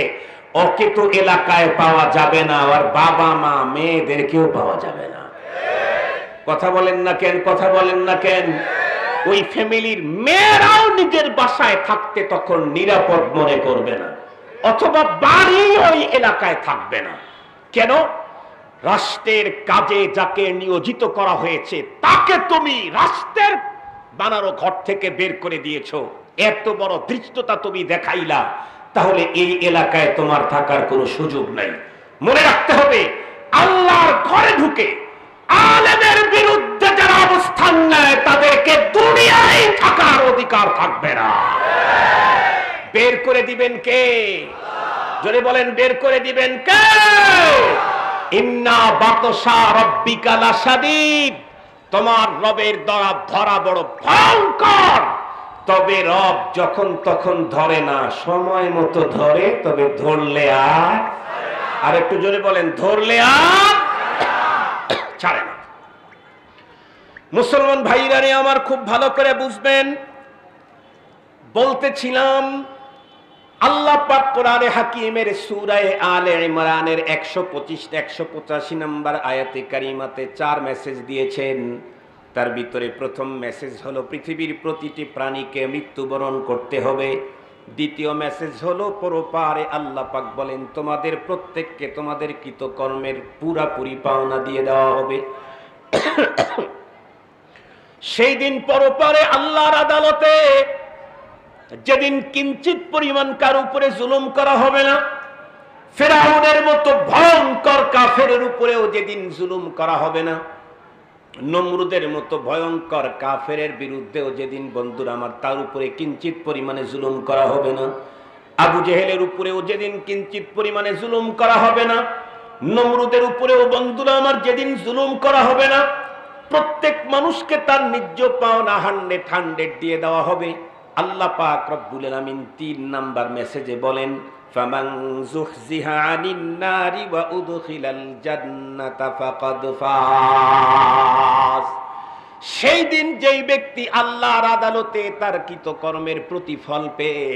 ওকে তো এলাকায় পাওয়া যাবে না, আর বাবা মা মেয়েদেরকেও পাওয়া যাবে না। কথা বলেন না কেন? কথা বলেন না কেন? ওই ফ্যামিলির মেয়েরাও নিজের বাসায় থাকতে তখন নিরাপদ মনে করবে না, অথবা বাড়ি ওই এলাকায় থাকবে না। কেন? রাষ্ট্রের কাজে যাকে নিয়োজিত করা হয়েছে তাকে তুমি রাষ্ট্রের বানানো ঘর থেকে বের করে দিয়েছো, এত বড় ধৃষ্টতা তুমি দেখাইলা, তাহলে এই এলাকায় তোমার থাকার কোনো সুযোগ নাই। মনে রাখতে হবে, আল্লাহর ঘরে ঢুকে আলেমের বিরুদ্ধে যারা অবস্থান নেয় তাদেরকে দুনিয়ায় থাকার অধিকার থাকবে না। বের করে দিবেন কে? জোরে বলেন, বের করে দিবেন কে? ইন্না বাতশা রাব্বিকা লাশাদীদ, তোমার রবের ধরা বড় ভয়ঙ্কর। তবে রব যখন তখন ধরে না, সময় মতো ধরে, তবে ধরলে আর একটু জোরে বলেন, ধরলে আর ছাড়ে না। মুসলমান ভাইরা রে আমার, খুব ভালো করে বুঝবেন। বলতেছিলাম, আল্লাহ পাক কোরআনে হাকিমের সূরা আলে ইমরানের 125-185 নম্বর আয়াতে কারিমাতে 4 মেসেজ দিয়েছেন। তার ভিতরে প্রথম মেসেজ হলো পৃথিবীর প্রতিটি প্রাণীকে মৃত্যুবরণ করতে হবে। দ্বিতীয় মেসেজ হলো পরপারে আল্লাহ পাক বলেন তোমাদের প্রত্যেককে তোমাদের কৃতকর্মের পুরাপুরি পাওনা দিয়ে দেওয়া হবে। সেই দিন পরপারে আল্লাহর আদালতে যেদিন কিঞ্চিত পরিমাণ কার উপরে জুলুম করা হবে না, ফেরাউনের মতো ভয়ঙ্কর কাফেরের উপরেও যেদিন জুলুম করা হবে না, নমরুদের মতো ভয়ঙ্কর কাফেরের বিরুদ্ধেও যেদিন বন্ধুরা আমার তার উপরে কিঞ্চিত পরিমাণে জুলুম করা হবে না, আবু জেহেলের উপরেও যেদিন কিঞ্চিত পরিমাণে জুলুম করা হবে না, নমরুদের উপরেও বন্ধুরা আমার যেদিন জুলুম করা হবে না, প্রত্যেক মানুষকে তার ন্যায্য পাওনা 100 দিয়ে দেওয়া হবে। আল্লাহ পাক রব্বুল আলামিন 3 নাম্বার মেসেজে বলেন ফামান যুহজিহা আনিন নারি ওয়া উদখিলাল জান্নাতা ফাকাদ ফাজ। সেই দিন যেই ব্যক্তি আল্লাহর আদালতে তার কৃতকর্মের প্রতিফল পেয়ে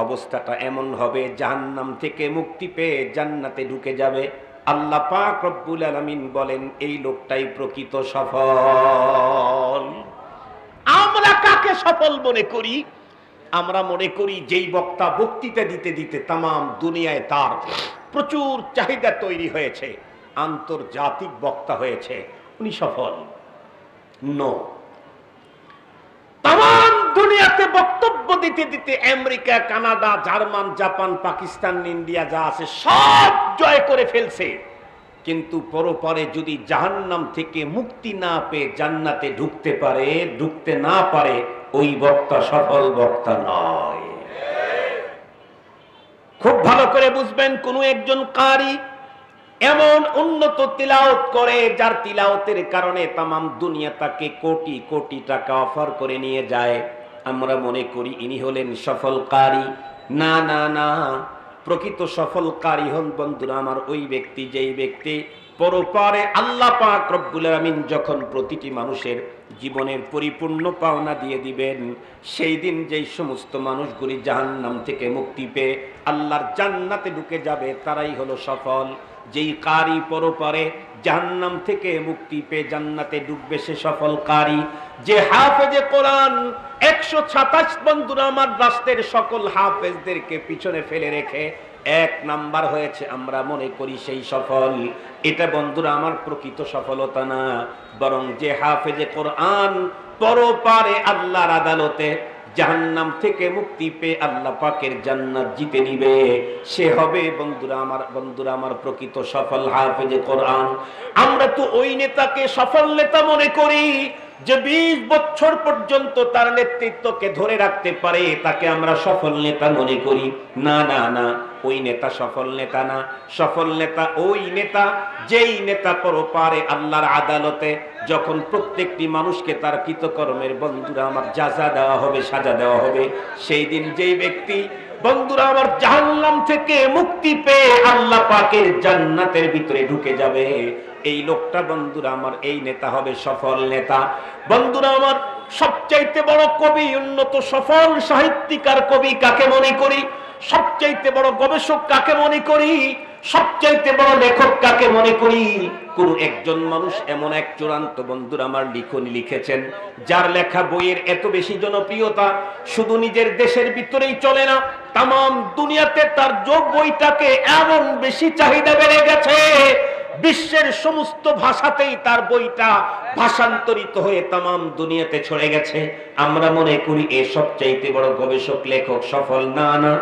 অবস্থাটা এমন হবে জাহান্নাম থেকে মুক্তি পেয়ে জান্নাতে ঢুকে যাবে, আল্লাহ পাক রব্বুল আলামিন বলেন এই লোকটাই প্রকৃত সফল। আমরা কাকে সফল মনে করি? আমরা মনে করি যেই বক্তা বক্তৃতা দিতে দিতে তাম দুনিয়ায় তার প্রচুর চাহিদা তৈরি হয়েছে, আন্তর্জাতিক বক্তা হয়েছে, উনি সফল। নো, তাম দুনিয়াতে বক্তব্য দিতে দিতে America, Canada, German, Japan, Pakistan, India যা আছে সব জয় করে ফেলছে, কিন্তু পরপরে যদি জাহান্নাম থেকে মুক্তি না পেয়ে জান্নাতে ঢুকতে না পারে, ওই বক্তা সফল বক্তা নয়। খুব ভালো করে বুঝবেন, কোন একজন কারি এমন উন্নত তিলাওয়াত করে যার তিলাওয়াতের কারণে তাম দুনিয়া তাকে কোটি কোটি টাকা অফার করে নিয়ে যায়, আমরা মনে করি ইনি হলেন সফল কারি। না না না, প্রকৃত সফল কারি হন বন্ধুরা আমার ওই ব্যক্তি যেই ব্যক্তি পরপারে আল্লাহ পাক রব্বুল আলামিন যখন প্রতিটি মানুষের জীবনের পরিপূর্ণ পাওনা দিয়ে দিবেন, সেই দিন যেই সমস্ত মানুষগুলি জাহান্নাম থেকে মুক্তি পেয়ে আল্লাহর জান্নাতে ঢুকে যাবে তারাই হলো সফল। যেই কারি পরপারে জাহান্নাম থেকে মুক্তি পেয়ে জান্নাতে ঢুকবে সে সফল কারি। যে হাফেজে কোরআন 127 বন্ধুরা আমার রাষ্ট্রের সকল হাফেজদেরকে পিছনে ফেলে রেখে 1 নাম্বার হয়েছে, আমরা মনে করি সেই সফল। এটা বন্ধুরা আমার প্রকৃত সফলতা না, বরং যে হাফেজে কোরআন পরপারে আল্লাহর আদালতে জাহান্নাম থেকে মুক্তি পেয়ে আল্লাহ পাকের জান্নাত জিতে নিবে, সে হবে বন্ধুরা আমার প্রকৃত সফল হাফেজে কোরআন। আমরা তো ওই নেতাকে সফল নেতা মনে করি যে 20 বছর পর্যন্ত তার নেতৃত্বকে ধরে রাখতে পারে, তাকে আমরা সফল নেতা মনে করি। না না না, ওই নেতা সফল নেতা না। সফল নেতা ওই নেতা যেই নেতা পরপারে আল্লাহর আদালতে যখন প্রত্যেকটি মানুষকে তার কৃতকর্মের বন্ধুরা আমার জাযা দেওয়া হবে, সাজা দেওয়া হবে, সেই দিন যেই ব্যক্তি বন্ধুরা আমার জাহান্নাম থেকে মুক্তি পেয়ে আল্লাহ পাকের জান্নাতের ভিতরে ঢুকে যাবে, এই লোকটা বন্ধুরা আমার এই নেতা হবে সফল নেতা। বন্ধুরা আমার সবচাইতে বড় কবি, উন্নত সফল সাহিত্যিকার কবি কাকে মনে করি? সবচাইতে বড় গবেষক কাকে মনে করি? সবচাইতে বড় লেখক কাকে মনে করি? কোন একজন মানুষ এমন এক চূড়ান্ত বন্ধুরা আমার লিখনি লিখেছেন, যার লেখা বইয়ের এত বেশি জনপ্রিয়তা শুধু নিজের দেশের ভিতরেই চলে না, তাম দুনিয়াতে তার যোগ বইটাকে এমন বেশি চাহিদা বেড়ে গেছে, বিশ্বের সমস্ত ভাষাতেই তার বইটা ভাষান্তরিত হয়ে তাম দুনিয়াতে ছড়ে গেছে। আমরা মনে করি এ সবচাইতে বড় গবেষক লেখক সফল। না না,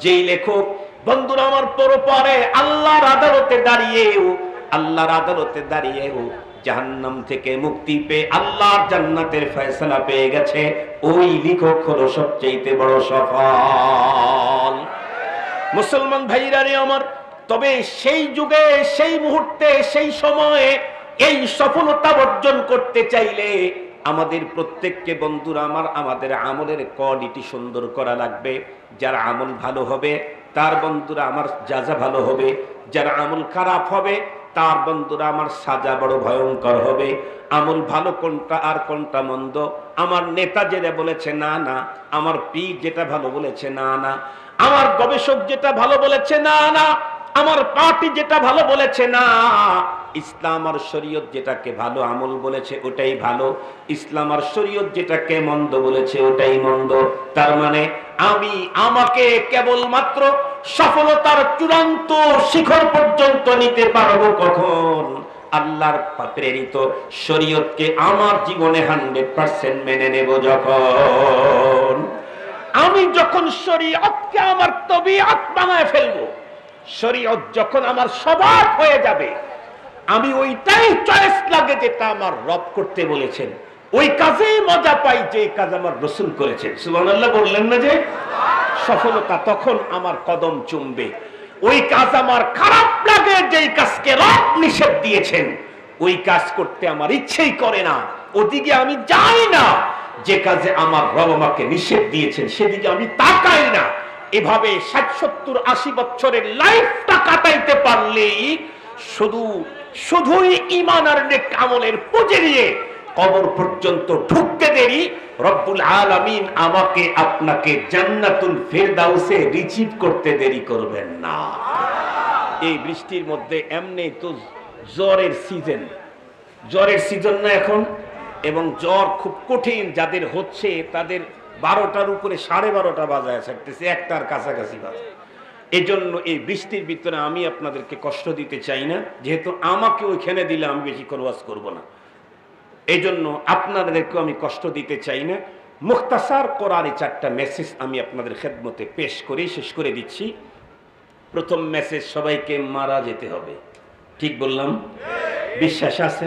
যেই লেখক বন্ধুরা আমার পরপারে আল্লাহর আদালতে দাঁড়িয়েও জাহান্নাম থেকে মুক্তি পেয়ে আল্লাহর জান্নাতের ফয়সালা পেয়ে গেছে, ওই লেখক হলো সবচাইতে বড় সফল। মুসলমান ভাইরা রে আমার, তবে সেই যুগে, সেই মুহূর্তে, সেই সময়ে এই সফলতা অর্জন করতে চাইলে আমাদের প্রত্যেককে বন্ধুরা আমার আমাদের আমলের কোয়ালিটি সুন্দর করা লাগবে। যার আমল ভালো হবে তার বন্ধুরা আমার জাযা ভালো হবে, যার আমল খারাপ হবে তার বন্ধুরা আমার সাজা বড় ভয়ঙ্কর হবে। আমল ভালো কোনটা আর কোনটা মন্দ, আমার নেতা যেটা বলেছে না না, আমার পীর যেটা ভালো বলেছে না না, আমার গবেষক যেটা ভালো বলেছে না না, আমার পার্টি যেটা ভালো বলেছে না, ইসলাম আর শরীয়ত যেটাকে ভালো আমল বলেছে ওটাই ভালো, ইসলাম আর শরীয়ত যেটাকে মন্দ বলেছে ওটাই মন্দ। তার মানে আমি আমাকে কেবলমাত্র সফলতার চূড়ান্ত শিখর পর্যন্ত নিতে পারবো কখন? আল্লাহর প্রেরিত শরীয়তকে আমার জীবনে 100% মেনে নেব যখন। আমি যখন শরীয়তকে আমার তবিয়ত বানায় ফেলবো, শরীয়ত যখন আমার স্বভাব হয়ে যাবে, আমি ওইটাই চয়েস লাগে যেটা আমার রব করতে বলেছেন, ওই কাজেই মজা পাই যে কাজ আমার রাসূল করেছেন। সুবহানাল্লাহ বললেন না যে? সফলতা তখন আমার কদম চুমবে। ওই কাজ আমার খারাপ লাগে যেই কাজকে রব নিষেধ দিয়েছেন, ওই কাজ করতে আমার ইচ্ছেই করে না, ওদিকে আমি যাই না। যে কাজে আমার রব আমাকে নিষেধ দিয়েছেন সেদিকে আমি তাকাই না। এভাবে 60, 70, 80 বছরের লাইফটা কাটাইতে পারলেই শুধুই ঈমান আর নেক আমলের পুঁজি নিয়ে কবর পর্যন্ত ঢুকতে দেরি রব্বুল আলামিন আমাকে আপনাকে জান্নাতুল ফেরদাউসে রিসিভ করতে দেরি করবেন না। এই বৃষ্টির মধ্যে এমনি তো জ্বরের সিজন না এখন, এবং জ্বর খুব কঠিন। যাদের হচ্ছে তাদের 12টার উপরে 12:30 বাজায় থাকতেছে, 1টার কাছাকাছি বাজে। এই জন্য এই বৃষ্টির ভিতরে আমি আপনাদেরকে কষ্ট দিতে চাই না, যেহেতু আমাকে ওইখানে দিলে আমি বেশিক্ষণ ওয়াজ করব না, এই জন্য আপনাদেরকে আমি কষ্ট দিতে চাই না। মুখতাসার কোরআনী 4টা মেসেজ আমি আপনাদের খেদমতে পেশ করে শেষ করে দিচ্ছি। প্রথম মেসেজ, সবাইকে মারা যেতে হবে, ঠিক বললাম? বিশ্বাস আছে?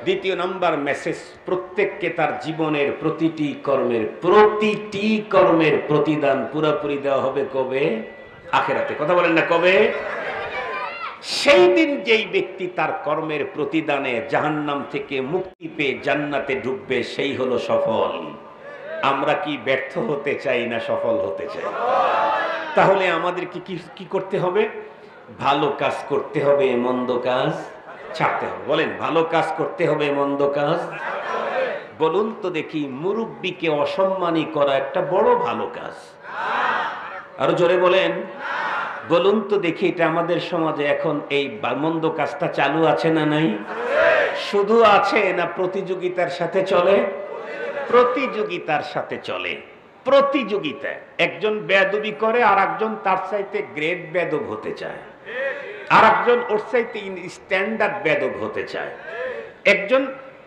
দ্বিতীয় নাম্বার মেসেজ, প্রত্যেককে তার জীবনের প্রতিটি কর্মের প্রতিদান পুরোপুরি দেওয়া হবে কবে? আখিরাতে। কথা বলেন না কবে? সেই দিন যেই ব্যক্তি তার কর্মের প্রতিদানে জাহান্নাম থেকে মুক্তি পেয়ে জান্নাতে ঢুকবে, সেই হলো সফল। আমরা কি ব্যর্থ হতে চাই না সফল হতে চাই? তাহলে আমাদেরকে কি করতে হবে? ভালো কাজ করতে হবে, মন্দ কাজ ছাড়তে হবে। বলেন, ভালো কাজ করতে হবে, মন্দ কাজ। বলুন তো দেখি, মুরব্বীকে অসম্মানী করা একটা বড় ভালো কাজ? আরো জোরে বলেন। বলুন তো দেখি, এটা আমাদের সমাজে এখন এই মন্দ কাজটা চালু আছে না নাই? শুধু আছে না প্রতিযোগিতার সাথে চলে? প্রতিযোগিতার সাথে চলে। প্রতিযোগিতা, একজন বেয়াদবি করে আর একজন তার চাইতে গ্রেট বেয়াদব হতে চায়, আর একজন ওর চাইতে স্ট্যান্ডার্ড বেয়াদব হতে চায়। একজন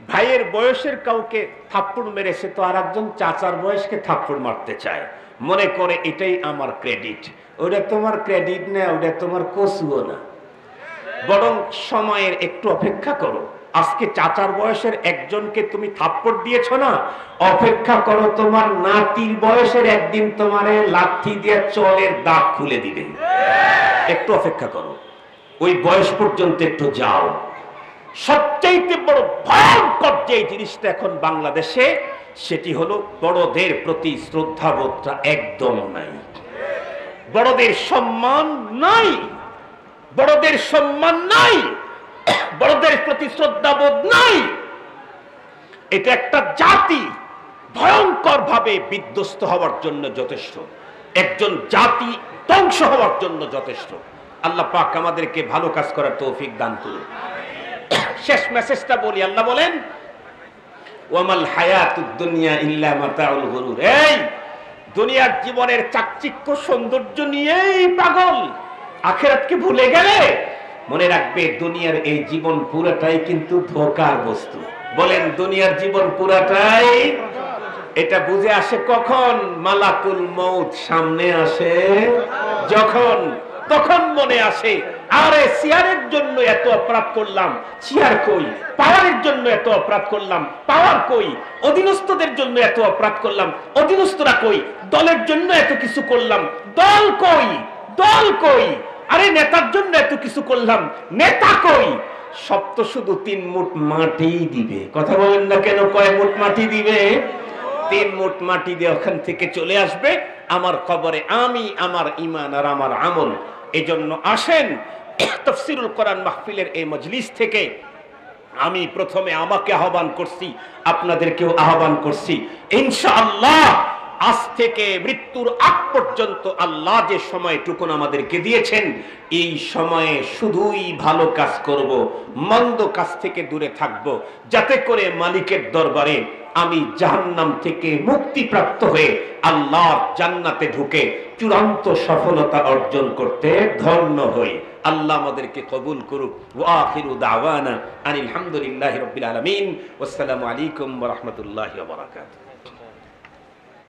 ভাইয়ের বয়সের কাউকে থাপ্পড় মেরেছে তো আর একজন চাচার বয়সকে থাপ্পড় মারতে চায়, মনে করে এটাই আমার ক্রেডিট। ওটা তোমার ক্রেডিট না, ওটা তোমার কসুও না। বরং সময়ের একটু অপেক্ষা করো। আজকে চাচার বয়সের একজনকে তুমি থাপ্পড় দিয়েছ না, অপেক্ষা করো তোমার নাতির বয়সের একদিন তোমারে লাঠি দিয়ে চলের দাগ খুলে দিবে। একটু অপেক্ষা করো, ওই বয়স পর্যন্ত একটু যাও। সবচাইতে বড় ভয়ঙ্কর যে জিনিসটা এখন বাংলাদেশে, সেটি হলো বড়দের প্রতি শ্রদ্ধাবোধটা একদম নাই। বড়দের সম্মান নাই, বড়দের সম্মান নাই, বড়দের প্রতি শ্রদ্ধাবোধ নাই। এটা একটা জাতি ভয়ঙ্কর ভাবে বিধ্বস্ত হওয়ার জন্য যথেষ্ট, একজন জাতি ধ্বংস হওয়ার জন্য যথেষ্ট। আল্লাহ পাক আমাদেরকে ভালো কাজ করার তৌফিক দান করুন। শেষ মেসেজটা বলি, আল্লাহ বলেন, ওয়ামাল হায়াতুদ দুনিয়া ইল্লা মাতাউল গুরুর। এই দুনিয়ার জীবনের চাকচিক্য সৌন্দর্য নিয়েই পাগল, আখিরাতকে ভুলে গেলে মনে রাখবে দুনিয়ার এই জীবন পুরাটাই কিন্তু ধোঁকার বস্তু। বলেন, দুনিয়ার জীবন পুরাটাই। এটা বুঝে আসে কখন? মালাকুল মউত সামনে আসে যখন, তখন মনে আসে, আরে চেয়ারের জন্য এত অপরাধ করলাম, চেয়ার কই? পাওয়ারের জন্য এত অপরাধ করলাম, পাওয়ার কই? অধীনস্থদের জন্য এত অপরাধ করলাম, অধীনস্থরা কই? দলের জন্য এত কিছু করলাম, দল কই? দল কই? আরে নেতার জন্য এত কিছু করলাম, নেতা কই? সব তো শুধু 3 মুঠ মাটি দিবে। কথা বলেন না কেন? কয় মুঠ মাটি দিবে? 3 মুঠ মাটি দিয়ে ওখান থেকে চলে আসবে আমার কবরে আমি, আমার ঈমান আর আমার আমল। এজন্য আসেন, তাফসীরুল কোরআন মাহফিলের এই মজলিস থেকে আমি প্রথমে আমাকে আহ্বান করছি, আপনাদেরকেও আহ্বান করছি। ইনশাআল্লাহ আজ থেকে মৃত্যুর আগ পর্যন্ত আল্লাহ যে সময়টুকুন আমাদেরকে দিয়েছেন, এই সময়ে শুধুই ভালো কাজ করব, মন্দ কাজ থেকে দূরে থাকব, যাতে করে মালিকের দরবারে আমি জাহান্নাম থেকে মুক্তিপ্রাপ্ত হয়ে আল্লাহর জান্নাতে ঢুকে চূড়ান্ত সফলতা অর্জন করতে ধন্য হই। আল্লাহ আমাদেরকে কবুল করুক। ওয়া আখিরু দাওয়ানা আনিল হামদুলিল্লাহি রাব্বিল আলামিন। ওয়াসসালামু আলাইকুম ওয়া রাহমাতুল্লাহি ওয়া বারাকাতুহু।